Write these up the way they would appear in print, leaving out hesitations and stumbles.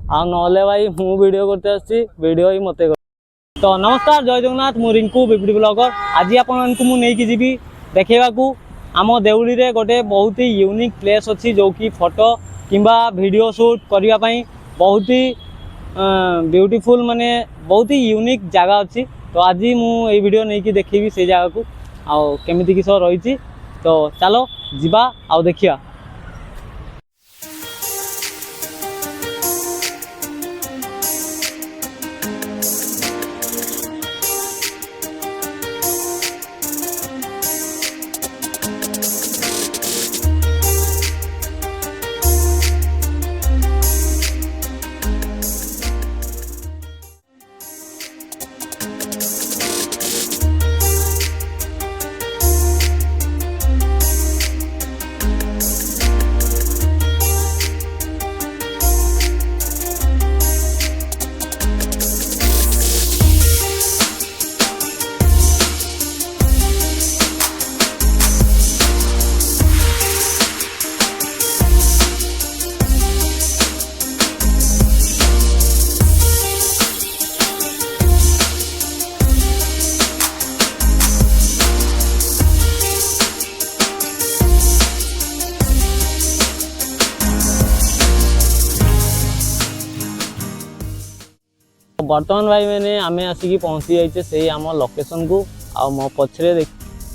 आ नले भाई मु वीडियो करते आसी वीडियो ही मते। तो नमस्कार जय जगन्नाथ मु रिंकू बिगड़ी ब्लॉगर। आज आपको मु नहीं जीवी देखा आम देउली रे गोटे बहुत ही यूनिक प्लेस अच्छी जो कि फोटो किंबा वीडियो शूट करने बहुत ही ब्यूटीफुल माने बहुत ही यूनिक जगह अच्छी। तो आज मुझे वीडियो नहीं देखी से जगह को आउ केमिति किस रही। तो चलो जीवा आउ देखिया। बर्तमान भाई मैंने आम आसिक पहुँची जाइए से आम लोकेशन को आ मो पछरे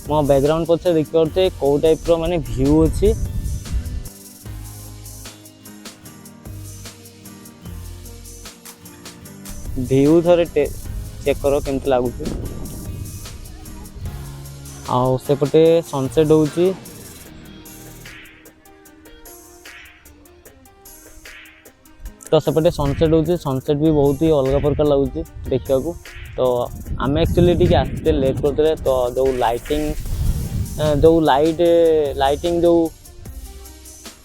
मो बैकग्राउंड पछरे देखि पारे कौ टाइप रो माने व्यू अच्छी। व्यू थोड़े चेक करो केमती लगुच। आउटे सनसेट होची तो सेपटे सनसेट होची सनसेट भी बहुत ही अलग प्रकार लगुच देखा। तो आम एक्चुअली टी आसते लेट करते तो जो लाइटिंग जो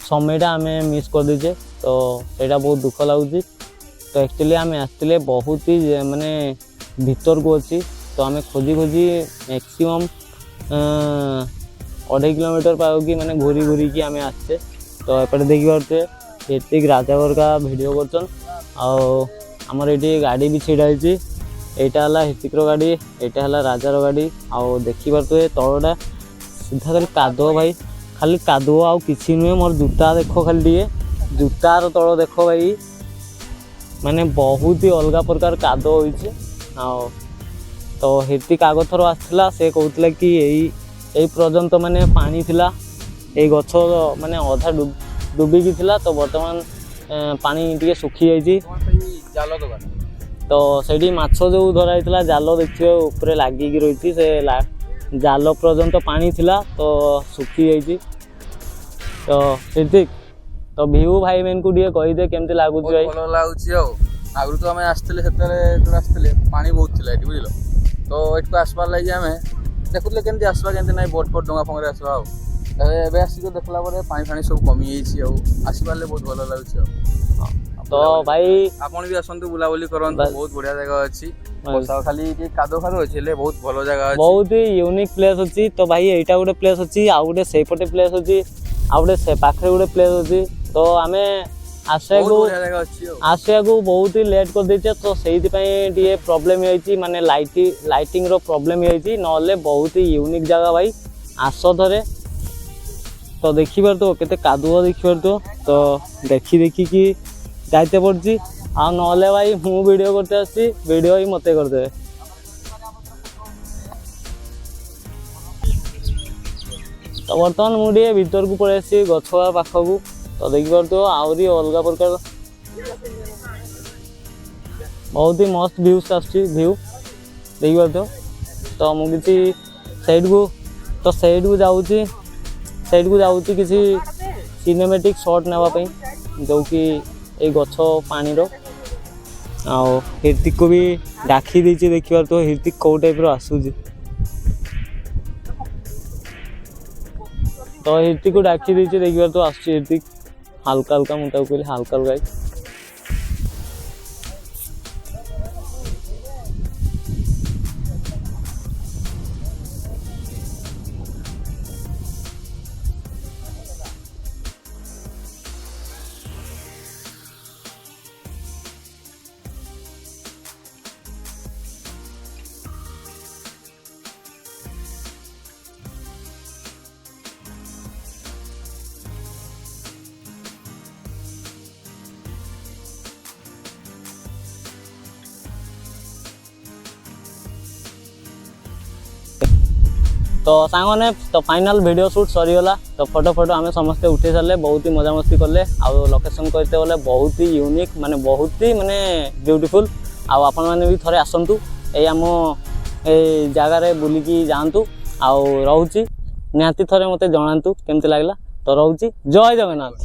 समयटा आम मिस कर दीचे तो सेटा बहुत दुख लगुच। तो एक्चुअली आम आसते बहुत ही माने भीतर को अच्छी तो आम खोजी खोजी मैक्सिमम 2.5 किलोमीटर पाओगी माने घूरी घूरी की आम आसचे। तो एपटे देखी पारे एतिक राजागर का वीडियो करछन आमर ये गाड़ी भी छिड़ा है। यहाँ है हितिक गाड़ी यहाँ है राजार गाड़ी आउ देखी पारे तलटा सीधा खाली कादो भाई खाली कादो आउ किसी नुहे। मोर जूता देख खाली टे जूतार तल देख भाई माने बहुत ही अलग प्रकार कादो हो। तो हितिक आग थर आसला से कहूला कि यही पर्यंत माने पानी थिला ये गछ माने अधा डुबिकी थिला। तो बर्तमान पानी टे सुखी जाइए। तो से माछ जो धराई जाल देखिए ऊपर लगिकी रही से जाल पर्यंत पानी थिला तो सुखी जाइए। तो ठीक तो व्यू भाई मैन को कहीदे केमती लगुच भाई। भल लगुच आगु तो आम आसते पानी बहुत थी बुझल। तो ये आसबार लगे आम देखुले केमती आसवा केमती ना बोट फोट डंगा फंगा आसवा एबे आसिक देखला पानी फानी सब कमी आसबारे बहुत भल लगुच। तो भाई आपन भी आसतु बुलाबुली करन बहुत बढ़िया जगह अच्छी खाली कादो खादो अच्छे बहुत भल जगह बहुत ही यूनिक प्लेस अच्छी। तो भाई यहाँ गोटे प्लेस अच्छी आउ गोटे से पटे प्लेस अच्छी आउ गोटे से पाखे गोटे प्लेस अच्छी। तो आम आसवा को बहुत ही लेट कर देचे तो से प्रॉब्लम है माने लाइटिंग रो प्रॉब्लम है ना बहुत ही यूनिक जगह भाई आस थरे। तो देखी पार तो केते कादुआ देखी पार तो देखी देखी कि जाते पड़ी आ नले भाई मु वीडियो करते आसी वीडियो ही मते करदे। तो बर्तमान मुझे भीतर को पड़े आसी गछवा पाखक तो देखी पार तो आहरी अलग प्रकार बहुत ही मस्त व्यूज व्यू देखी पार। तो मुझे साइड को जाऊँगी किसी सिनेमेटिक शॉट नापी जो कि ये गछ पानी रो आउ हिर्तिक को भी डाकी देछि देखि पार तो हिर्तिक कौ टाइप रो आसुजी। तो हिर्तिक को डाकी देछि देखि पार तो आसुची हिर्तिक हल्का हल्का मुझे कहली हल्का हल्का। तो सांगने तो फाइनल वीडियो शूट सरीगला तो फोटो आम समस्ते उठे सारे बहुत ही मजामस्ती कले आउ लोकेशन कहते गले बहुत ही यूनिक माने बहुत ही माने ब्यूटीफुल आपण मैंने भी थोड़े आसतु ये आम ए जगार बुलिकी जातु आउ रोची निहाती थरे मते जनातु केमती लागला तो रोची जय जगन्नाथ।